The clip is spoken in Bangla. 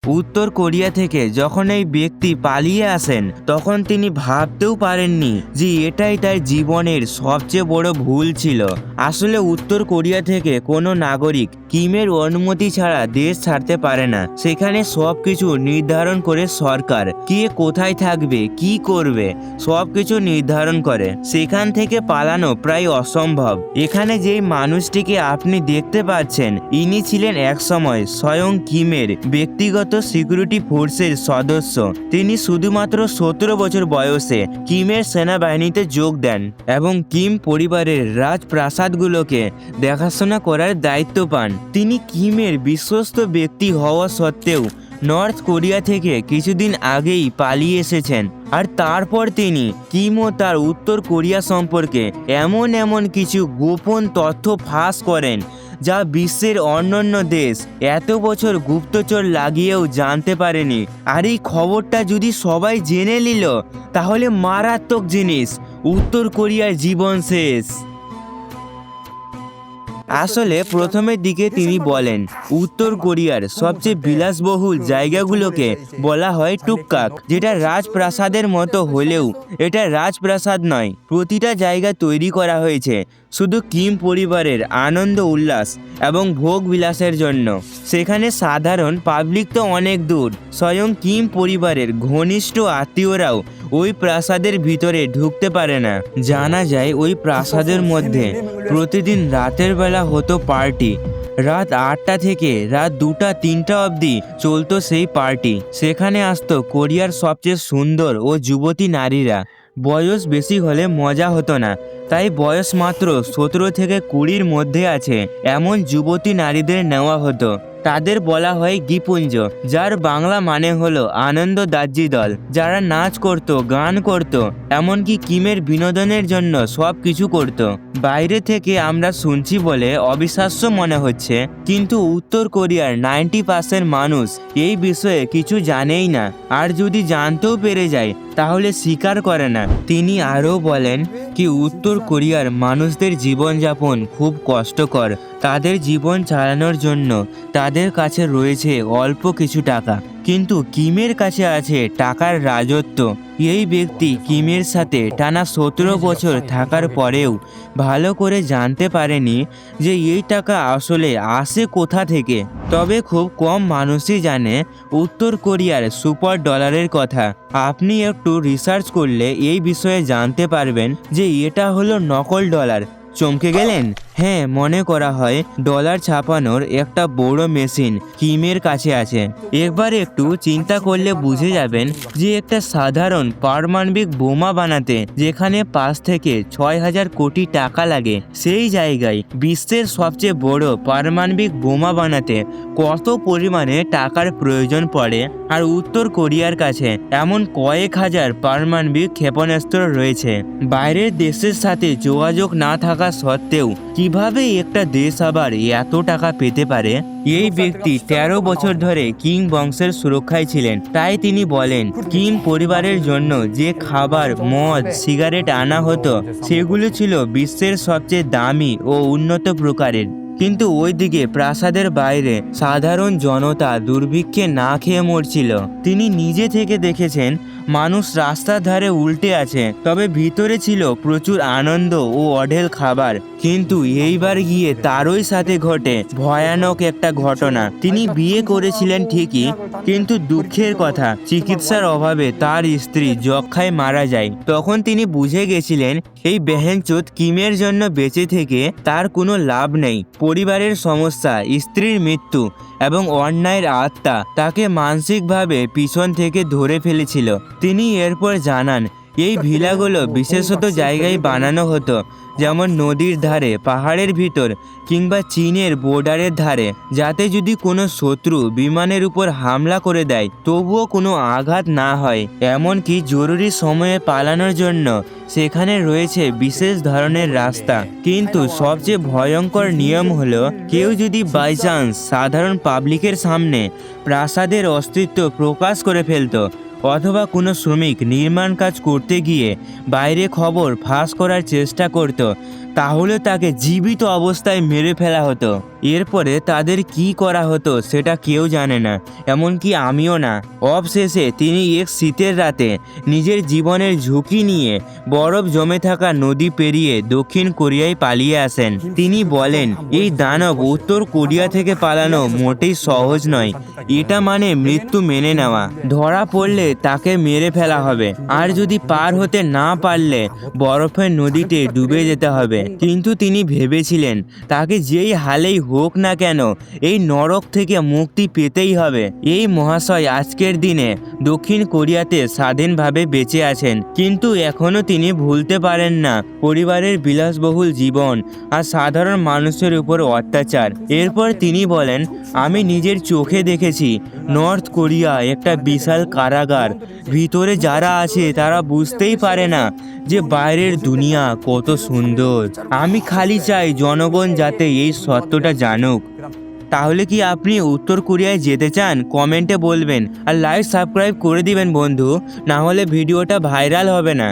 উত্তর কোরিয়া থেকে যখন এই ব্যক্তি পালিয়ে আসেন তখন তিনি ভাবতেও পারেননি যে এটাই তার জীবনের সবচেয়ে বড় ভুল ছিল। আসলে উত্তর কোরিয়া থেকে কোনো নাগরিক কিমের অনুমতি ছাড়া দেশ ছাড়তে পারে না। সেখানে সবকিছু নির্ধারণ করে সরকার, কে কোথায় থাকবে, কি করবে সবকিছু নির্ধারণ করে। সেখান থেকে পালানো প্রায় অসম্ভব। এখানে যেই মানুষটিকে আপনি দেখতে পাচ্ছেন ইনি ছিলেন একসময় স্বয়ং কিমের ব্যক্তিগত সিকিউরিটি ফোর্সের সদস্য। তিনি শুধুমাত্র 17 বছর বয়সে কিমের সেনাবাহিনীতে যোগ দেন এবং কিম পরিবারের রাজপ্রাসাদগুলোকে দেখাশোনা করার দায়িত্ব পান। তিনি কিমের বিশ্বস্ত ব্যক্তি হওয়া সত্ত্বেও নর্থ কোরিয়া থেকে কিছুদিন আগেই পালিয়ে এসেছেন। আর তারপর তিনি কিম ও তার উত্তর কোরিয়া সম্পর্কে এমন কিছু গোপন তথ্য ফাঁস করেন যা বিশ্বের অন্যান্য দেশ এত বছর গুপ্তচর লাগিয়েও জানতে পারেনি। আর এই খবরটা যদি সবাই জেনে নিল তাহলে মারাত্মক জিনিস, উত্তর কোরিয়ার জীবন শেষ। আসলে প্রথমের দিকে তিনি বলেন উত্তর কোরিয়ার সবচেয়ে বিলাসবহুল জায়গাগুলোকে বলা হয় টুকটাক, যেটা রাজপ্রাসাদের মতো হলেও এটা রাজপ্রাসাদ নয়। প্রতিটা জায়গা তৈরি করা হয়েছে শুধু কিম পরিবারের আনন্দ উল্লাস এবং ভোগ বিলাসের জন্য। সেখানে সাধারণ পাবলিক তো অনেক দূর, স্বয়ং কিম পরিবারের ঘনিষ্ঠ আত্মীয়রাও ওই প্রাসাদের ভিতরে ঢুকতে পারে না। জানা যায় ওই প্রাসাদের মধ্যে প্রতিদিন রাতের বেলা হতো পার্টি। রাত 8টা থেকে রাত 2টা 3টা অবধি চলতো সেই পার্টি। সেখানে আসতো কোরিয়ার সবচেয়ে সুন্দর ও যুবতী নারীরা। বয়স বেশি হলে মজা হতো না, তাই বয়স মাত্র 17 থেকে 20-র মধ্যে আছে এমন যুবতী নারীদের নেওয়া হতো। তাদের বলা হয় গিপুঞ্জ, যার বাংলা মানে হলো আনন্দ দার্জি দল, যারা নাচ করত, গান করত, এমনকি কিমের বিনোদনের জন্য সব কিছু করত। বাইরে থেকে আমরা শুনছি বলে অবিশ্বাস্য মনে হচ্ছে, কিন্তু উত্তর কোরিয়ার 90% মানুষ এই বিষয়ে কিছু জানেই না, আর যদি জানতেও পেরে যায় তাহলে স্বীকার করে না। তিনি আরও বলেন কি উত্তর কোরিয়ার মানুষদের জীবনযাপন খুব কষ্টকর। তাদের জীবন চালানোর জন্য তাদের কাছে রয়েছে অল্প কিছু টাকা, কিন্তু কিমের কাছে আছে টাকার রাজত্ব। এই ব্যক্তি কিমের সাথে টানা 17 বছর থাকার পরেও ভালো করে জানতে পারেনি যে এই টাকা আসলে আসে কোথা থেকে। তবে খুব কম মানুষই জানে উত্তর কোরিয়ার সুপার ডলারের কথা। আপনি একটু রিসার্চ করলে এই বিষয়ে জানতে পারবেন যে এটা হলো নকল ডলার। চমকে গেলেন? হ্যাঁ, মনে করা হয় ডলার ছাপানোর একটা বড় মেশিন কিমের কাছে আছে। একবার একটু চিন্তা করলে বুঝে যাবেন যে একটা সাধারণ পারমাণবিক বোমা বানাতে যেখানে 5 থেকে 6,000 কোটি টাকা লাগে, সেই জায়গায় বিশ্বের সবচেয়ে বড় পারমাণবিক বোমা বানাতে কত পরিমাণে টাকার প্রয়োজন পড়ে। আর উত্তর কোরিয়ার কাছে এমন কয়েক হাজার পারমাণবিক ক্ষেপণাস্ত্র রয়েছে। বাইরের দেশের সাথে যোগাযোগ না থাকা সত্ত্বেও কিভাবে একটা দেশ আবার এত টাকা পেতে পারে? এই ব্যক্তি 13 বছর ধরে কিম বংশের সুরক্ষায় ছিলেন। তাই তিনি বলেন কিম পরিবারের জন্য যে খাবার, মদ, সিগারেট আনা হতো সেগুলো ছিল বিশ্বের সবচেয়ে দামি ও উন্নত প্রকারের। কিন্তু ওইদিকে প্রাসাদের বাইরে সাধারণ জনতা দুর্ভিক্ষে না খেয়ে মরছিল। তিনি নিজে থেকে দেখেছেন মানুষ রাস্তার ধারে উল্টে আছে, তবে ভিতরে ছিল প্রচুর আনন্দ ও অঢেল খাবার। কিন্তু এইবার গিয়ে তারই সাথে ঘটে ভয়ানক একটা ঘটনা। তিনি বিয়ে করেছিলেন ঠিকই, কিন্তু দুঃখের কথা চিকিৎসার অভাবে তার স্ত্রী যক্ষ্মায় মারা যায়। তখন তিনি বুঝে গেছিলেন এই বেহেনচোদ কিমের জন্য বেঁচে থেকে তার কোনো লাভ নেই। পরিবারের সমস্যা, স্ত্রীর মৃত্যু এবং অন্যায়ের আত্মা তাকে মানসিকভাবে পিছন থেকে ধরে ফেলেছিল। তিনি এরপর জানান এই ভিলাগুলো বিশেষত জায়গায় বানানো হতো, যেমন নদীর ধারে, পাহাড়ের ভিতর কিংবা চীনের বর্ডারের ধারে, যাতে যদি কোনো শত্রু বিমানের উপর হামলা করে দেয় তবুও কোনো আঘাত না হয়। এমনকি জরুরি সময়ে পালানোর জন্য সেখানে রয়েছে বিশেষ ধরনের রাস্তা। কিন্তু সবচেয়ে ভয়ঙ্কর নিয়ম হলো কেউ যদি বাই চান্স সাধারণ পাবলিকের সামনে প্রাসাদের অস্তিত্ব প্রকাশ করে ফেলতো, অথবা কোনো শ্রমিক নির্মাণ কাজ করতে গিয়ে বাইরে খবর ফাঁস করার চেষ্টা করত, তাহলে তাকে জীবিত অবস্থায় মেরে ফেলা হতো। এরপরে তাদের কি করা হতো সেটা কেউ জানে না, এমনকি আমিও না। অবশেষে তিনি এক শীতের রাতে নিজের জীবনের ঝুঁকি নিয়ে বরফ জমে থাকা নদী পেরিয়ে দক্ষিণ কোরিয়ায় পালিয়ে আসেন। তিনি বলেন, এই দানব উত্তর কোরিয়া থেকে পালানো মোটেই সহজ নয়। এটা মানে মৃত্যু মেনে নেওয়া। ধরা পড়লে তাকে মেরে ফেলা হবে, আর যদি পার হতে না পারলে বরফের নদীতে ডুবে যেতে হবে। কিন্তু তিনি ভেবেছিলেন তাকে যেই হালেই হোক না কেন এই নরক থেকে মুক্তি পেতেই হবে। এই মহাশয় আজকের দিনে দক্ষিণ কোরিয়াতে স্বাধীনভাবে বেঁচে আছেন, কিন্তু এখনও তিনি ভুলতে পারেন না পরিবারের বিলাসবহুল জীবন আর সাধারণ মানুষের উপর অত্যাচার। এরপর তিনি বলেন, আমি নিজের চোখে দেখেছি নর্থ কোরিয়া একটা বিশাল কারাগার। ভিতরে যারা আছে তারা বুঝতেই পারে না যে বাইরের দুনিয়া কত সুন্দর। আমি খালি চাই জনগণ যাতে এই সত্যটা জানুক। তাহলে কি আপনি উত্তর কোরিয়ায় যেতে চান? কমেন্টে বলবেন, আর লাইক সাবস্ক্রাইব করে দিবেন বন্ধু, না হলে ভিডিওটা ভাইরাল হবে না।